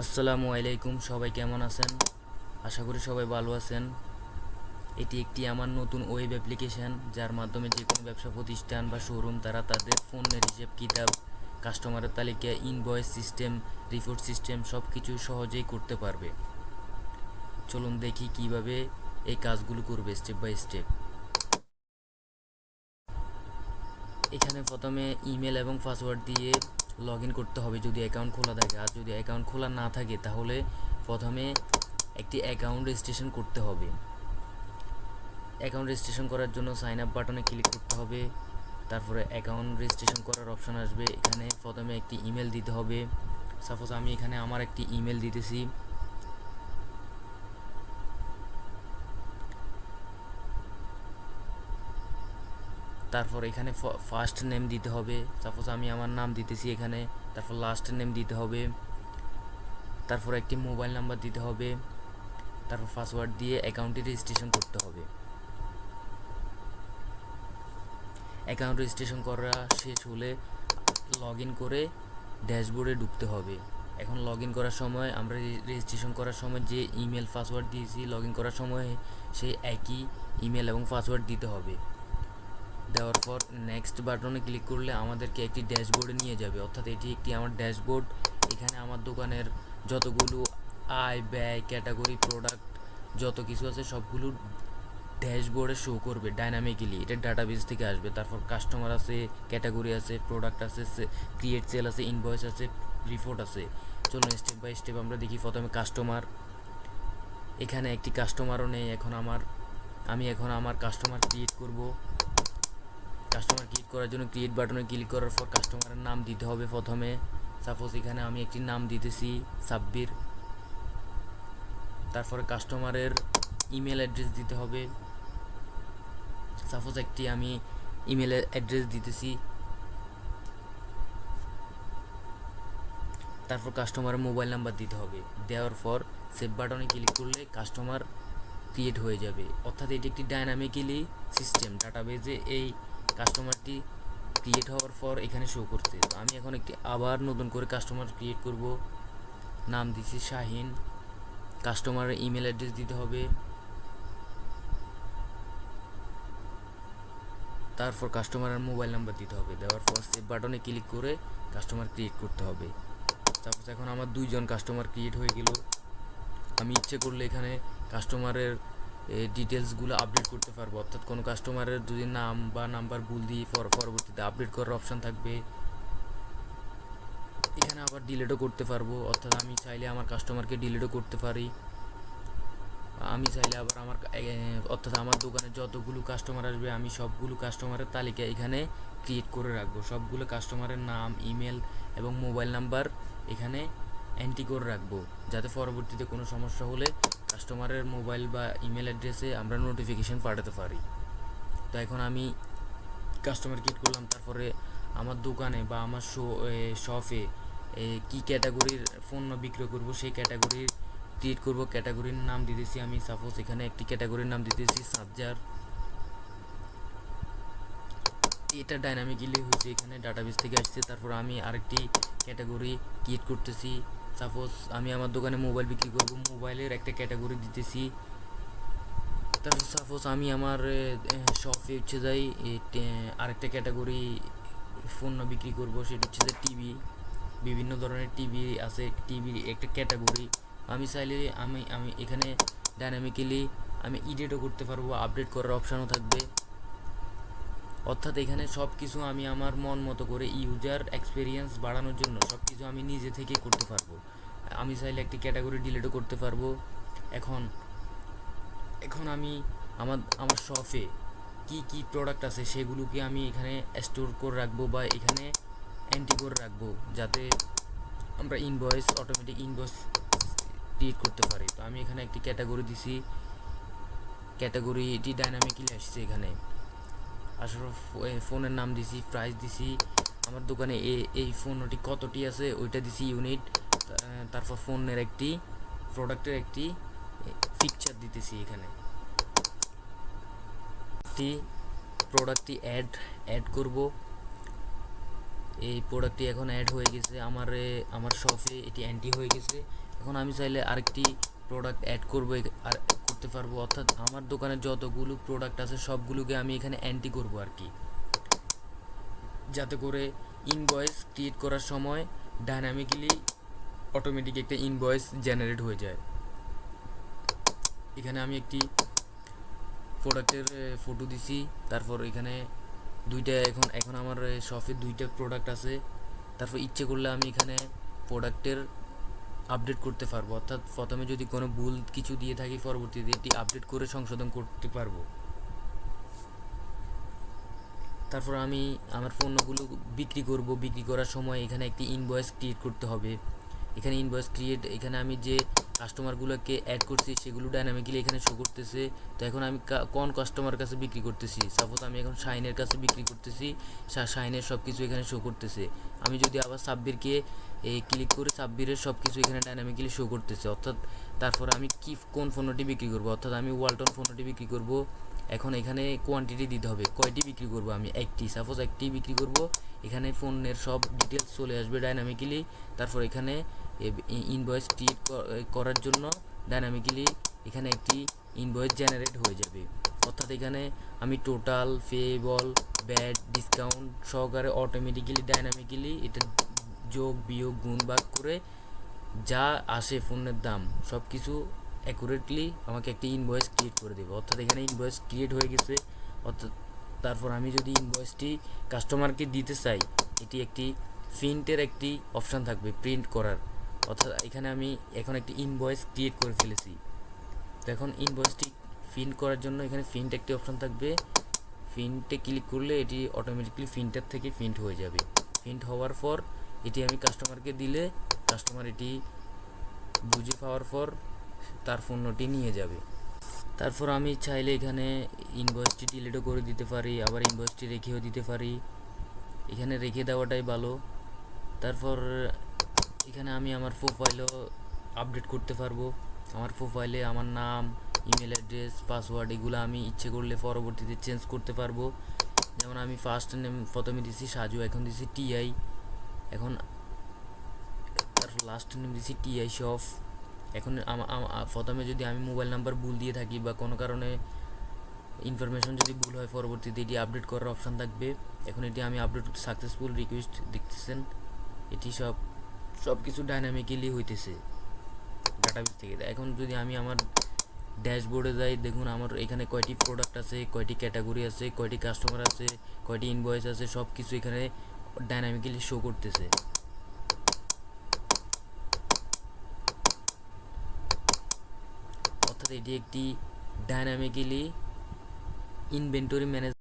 আসসালামু আলাইকুম, সবাই কেমন আছেন? আশা করি সবাই ভালো আছেন। এটি একটি আমার নতুন ওয়েব অ্যাপ্লিকেশন, যার মাধ্যমে যে কোনো ব্যবসা প্রতিষ্ঠান বা শোরুম তারা তাদের পণ্যের হিসেব কিতাব, কাস্টমারের তালিকা, ইনভয়েস সিস্টেম, রিপোর্ট সিস্টেম সব কিছু সহজেই করতে পারবে। চলুন দেখি কিভাবে এই কাজগুলো করবে স্টেপ বাই স্টেপ। এখানে প্রথমে ইমেল এবং পাসওয়ার্ড দিয়ে লগ ইন করতে হবে যদি অ্যাকাউন্ট খোলা থাকে। আর যদি অ্যাকাউন্ট খোলা না থাকে তাহলে প্রথমে একটি অ্যাকাউন্ট রেজিস্ট্রেশন করতে হবে। অ্যাকাউন্ট রেজিস্ট্রেশন করার জন্য সাইন আপ বাটনে ক্লিক করতে হবে। তারপরে অ্যাকাউন্ট রেজিস্ট্রেশন করার অপশন আসবে। এখানে প্রথমে একটি ইমেল দিতে হবে। সাপোজ আমি এখানে আমার একটি ইমেল দিতেছি। তারপর এখানে ফার্স্ট নেম দিতে হবে। সাপোজ আমি আমার নাম দিতেছি এখানে। তারপর লাস্ট নেম দিতে হবে। তারপর একটি মোবাইল নাম্বার দিতে হবে। তারপর পাসওয়ার্ড দিয়ে অ্যাকাউন্টটি রেজিস্ট্রেশন করতে হবে। অ্যাকাউন্ট রেজিস্ট্রেশন করা শেষ হলে লগ ইন করে ড্যাশবোর্ডে ঢুকতে হবে। এখন লগ ইন করার সময় আমরা রেজিস্ট্রেশন করার সময় যে ইমেল পাসওয়ার্ড দিয়েছি, লগ ইন করার সময় সেই একই ইমেল এবং পাসওয়ার্ড দিতে হবে। দেওয়ার পর নেক্সট বাটনে ক্লিক করলে আমাদেরকে একটি ড্যাশবোর্ডে নিয়ে যাবে, অর্থাৎ এটি একটি আমার ড্যাশবোর্ড। এখানে আমার দোকানের যতগুলো আয়, ব্যয়, ক্যাটাগরি, প্রোডাক্ট যত কিছু আছে সবগুলো ড্যাশবোর্ডে শো করবে ডাইনামিক্যালি। এটা ডাটাবেস থেকে আসবে। তারপর কাস্টমার আছে, ক্যাটাগরি আছে, প্রোডাক্ট আছে, ক্রিয়েট সেল আছে, ইনভয়েস আছে, রিপোর্ট আছে। চলুন স্টেপ বাই স্টেপ আমরা দেখি। প্রথমে কাস্টমার, এখানে একটি কাস্টমারও নেই এখন আমি এখন আমার কাস্টমার ক্রিয়েট করব। কাস্টমার ক্রিয়েট করার জন্য ক্রিয়েট বাটনে ক্লিক করার পর কাস্টমারের নাম দিতে হবে প্রথমে। সাপোজ এখানে আমি একটি নাম দিতেছি সাব্বির। তারপরে কাস্টমারের ইমেল অ্যাড্রেস দিতে হবে। সাপোজ একটি আমি ইমেল অ্যাড্রেস দিতেছি। তারপর কাস্টমারের মোবাইল নাম্বার দিতে হবে। দেওয়ার পর সেভ বাটনে ক্লিক করলে কাস্টমার ক্রিয়েট হয়ে যাবে। অর্থাৎ এটি একটি ডাইনামিক্যালি সিস্টেম, ডাটাবেজে এই কাস্টমারটি ক্রিয়েট হওয়ার পর এখানে শো করছে। তো আমি এখন একটি আবার নতুন করে কাস্টমার ক্রিয়েট করব। নাম দিচ্ছি শাহিন। কাস্টমারের ইমেল অ্যাড্রেস দিতে হবে। তারপর কাস্টমারের মোবাইল নাম্বার দিতে হবে। দেওয়ার পর সেভ বাটনে ক্লিক করে কাস্টমার ক্রিয়েট করতে হবে। তারপর এখন আমার দুইজন কাস্টমার ক্রিয়েট হয়ে গেল। আমি ইচ্ছে করলে এখানে কাস্টমারের ডিটেলসগুলো আপডেট করতে পারবো, অর্থাৎ কোনো কাস্টমারের যদি নাম বা নাম্বার ভুল দিয়ে পরবর্তীতে আপডেট করার অপশান থাকবে। এখানে আবার ডিলিটও করতে পারবো, অর্থাৎ আমি চাইলে আমার কাস্টমারকে ডিলিটও করতে পারি। আমি চাইলে আবার অর্থাৎ আমার দোকানে যতগুলো কাস্টমার আসবে আমি সবগুলো কাস্টমারের তালিকা এখানে ক্রিয়েট করে রাখবো। সবগুলো কাস্টমারের নাম, ইমেল এবং মোবাইল নাম্বার এখানে এন্ট্রি করে রাখবো, যাতে পরবর্তীতে কোনো সমস্যা হলে কাস্টমারের মোবাইল বা ইমেল অ্যাড্রেসে আমরা নোটিফিকেশন পাঠাতে পারি। তো এখন আমি কাস্টমার ক্রিয়েট করলাম। তারপরে আমার দোকানে বা আমার শপে কি ক্যাটাগরির পণ্য বিক্রয় করব সেই ক্যাটাগরির ক্রিয়েট করব। ক্যাটাগরির নাম দিতেছি আমি, সাপোজ এখানে একটি ক্যাটাগরির নাম দিতেছি সাজ্জার। এটা ডাইনামিক্যালি হয়েছে, এখানে ডাটাবেস থেকে আসছে। তারপর আমি আরেকটি ক্যাটাগরি ক্রিয়েট করতেছি। সাপোজ আমি আমার দোকানে মোবাইল বিক্রি করব, মোবাইলের একটা ক্যাটাগরি দিতেছি। তারপর সাপোজ আমি আমার শপে হচ্ছে যাই আরেকটা ক্যাটাগরি পণ্য বিক্রি করব, সেটা হচ্ছে যে টিভি। বিভিন্ন ধরনের টিভি আছে, টিভির একটা ক্যাটাগরি। আমি চাইলে আমি আমি এখানে ডাইনামিক্যালি আমি এডিটও করতে পারবো, আপডেট করার অপশানও থাকবে। অর্থাৎ এখানে সব কিছু আমি আমার মন মতো করে ইউজার এক্সপিরিয়েন্স বাড়ানোর জন্য সব কিছু আমি নিজে থেকে করতে পারবো। আমি চাইলে একটি ক্যাটাগরি ডিলিটও করতে পারবো। এখন এখন আমি আমার আমার শপে কি কি প্রোডাক্ট আছে সেগুলোকে আমি এখানে স্টোর করে রাখবো বা এখানে এন্ট্রি করে রাখবো, যাতে আমরা অটোমেটিক ইনভয়েস ক্রিয়েট করতে পারি। তো আমি এখানে একটি ক্যাটাগরি দিছি, ক্যাটাগরিটি ডাইনামিক্যালি আসছে। এখানে আসলে ফোনের নাম দিছি, প্রাইস দিছি, আমার দোকানে এই ফোনটি কতটি আছে ওইটা দিছি ইউনিট। তারপর ফোনের একটি প্রোডাক্টের একটি পিকচার দিতেছি। এখানে একটি প্রোডাক্টটি অ্যাড করব। এই প্রোডাক্টটি এখন অ্যাড হয়ে গেছে আমার শপে, এটি অ্যান্টি হয়ে গেছে। এখন আমি চাইলে আরেকটি প্রোডাক্ট অ্যাড করব আর করতে পারবো, অর্থাৎ আমার দোকানে যতগুলো প্রোডাক্ট আছে সবগুলোকে আমি এখানে অ্যান্টি করব আর কি, যাতে করে ইনভয়েস ক্রিয়েট করার সময় ডাইনামিক্যালি অটোমেটিক একটা ইনভয়েস জেনারেট হয়ে যায়। এখানে আমি একটি প্রোডাক্টের ফটো দিছি, তারপর এখানে দুইটা এখন আমার শপে দুইটা প্রোডাক্ট আছে। তারপর ইচ্ছে করলে আমি এখানে প্রোডাক্টের আপডেট করতে পারবো, অর্থাৎ প্রথমে যদি কোনো ভুল কিছু দিয়ে থাকি পরবর্তীতে এটি আপডেট করে সংশোধন করতে পারবো। তারপর আমি আমার পণ্যগুলো বিক্রি করার সময় এখানে একটি ইনভয়েস ক্রিয়েট করতে হবে। এখানে ইনভয়েস ক্রিয়েট, এখানে আমি যে কাস্টমারগুলোকে অ্যাড করছি সেগুলো ডাইনামিক্যালি এখানে শো করতেছে। তো এখন আমি কোন কাস্টমার কাছে বিক্রি করতেছি, সাপোজ আমি এখন শাইনের কাছে বিক্রি করতেছি, শাইনের সব কিছু এখানে শো করতেছে। আমি যদি আবার সাব্বিরকে ক্লিক করে সাব্বিরের সব কিছু এখানে ডাইনামিক্যালি শো করতেছে, অর্থাৎ তারপর আমি কোন পণ্যটি বিক্রি করব, অর্থাৎ আমি ওয়ালটন পণ্যটি বিক্রি করব। এখন এখানে কোয়ান্টিটি দিতে হবে, কয়টি বিক্রি করব আমি, একটি, সাপোজ একটি বিক্রি করব। এখানে ফোনের সব ডিটেলস চলে আসবে ডাইনামিক্যালি। তারপর এখানে ইনভয়েস ক্রিয়েট করার জন্য ডাইনামিক্যালি এখানে একটি ইনভয়েস জেনারেট হয়ে যাবে, অর্থাৎ এখানে আমি টোটাল, পেয়েবল, ব্যাড, ডিসকাউন্ট সহকারে অটোমেটিক্যালি ডাইনামিক্যালি এটা যোগ বিয়োগ গুণ ভাগ করে যা আসে পণ্যের দাম সব কিছু অ্যাকুরেটলি আমাকে একটি ইনভয়েস ক্রিয়েট করে দেবে, অর্থাৎ এখানে ইনভয়েস ক্রিয়েট হয়ে গেছে। অর্থাৎ তারপর আমি যদি ইনভয়েসটি কাস্টমারকে দিতে চাই, এটি একটি প্রিন্টের একটি অপশান থাকবে প্রিন্ট করার, অর্থাৎ এখানে আমি এখন একটি ইনভয়েস ক্রিয়েট করে ফেলেছি। তো এখন ইনভয়েসটি প্রিন্ট করার জন্য এখানে প্রিন্ট একটি অপশান থাকবে, প্রিন্টে ক্লিক করলে এটি অটোমেটিকলি প্রিন্টার থেকে প্রিন্ট হয়ে যাবে। প্রিন্ট হওয়ার পর এটি আমি কাস্টমারকে দিলে কাস্টমার এটি বুঝে পাওয়ার পর তার পণ্যটি নিয়ে যাবে। তারপর আমি চাইলে এখানে ইনভয়েসটি ডিলিটও করে দিতে পারি, আবার ইনভয়েসটি রেখেও দিতে পারি, এখানে রেখে দেওয়াটাই ভালো। তারপর এখানে আমি আমার প্রোফাইলও আপডেট করতে পারবো, আমার প্রোফাইলে আমার নাম, ইমেল অ্যাড্রেস, পাসওয়ার্ড এগুলো আমি ইচ্ছে করলে পরবর্তীতে চেঞ্জ করতে পারবো। যেমন আমি ফার্স্ট নেম প্রথমে দিছি সাজু, এখন দিছি টিআই, এখন তারপর লাস্ট নেম দিছি টিআই শফ। এখন প্রথমে যদি আমি মোবাইল নাম্বার ভুল দিয়ে থাকি বা কোনো কারণে ইনফরমেশন যদি ভুল হয় পরবর্তীতে এটি আপডেট করার অপশান থাকবে। এখন এটি আমি আপডেট সাকসেসফুল রিকোয়েস্ট দেখতেছেন, এটি সব কিছু ডাইনামিক্যালি হইতেছে ডাটাবেস থেকে। এখন যদি আমি আমার ড্যাশবোর্ডে যাই, দেখুন আমার এখানে কয়টি প্রোডাক্ট আছে, কয়টি ক্যাটাগরি আছে, কয়টি কাস্টমার আছে, কয়টি ইনভয়েস আছে, সব কিছু এখানে ডাইনামিক্যালি শো করতেছে। অর্থাৎ এটি একটি ডাইনামিক্যালি ইনভেন্টরি ম্যানেজমেন্ট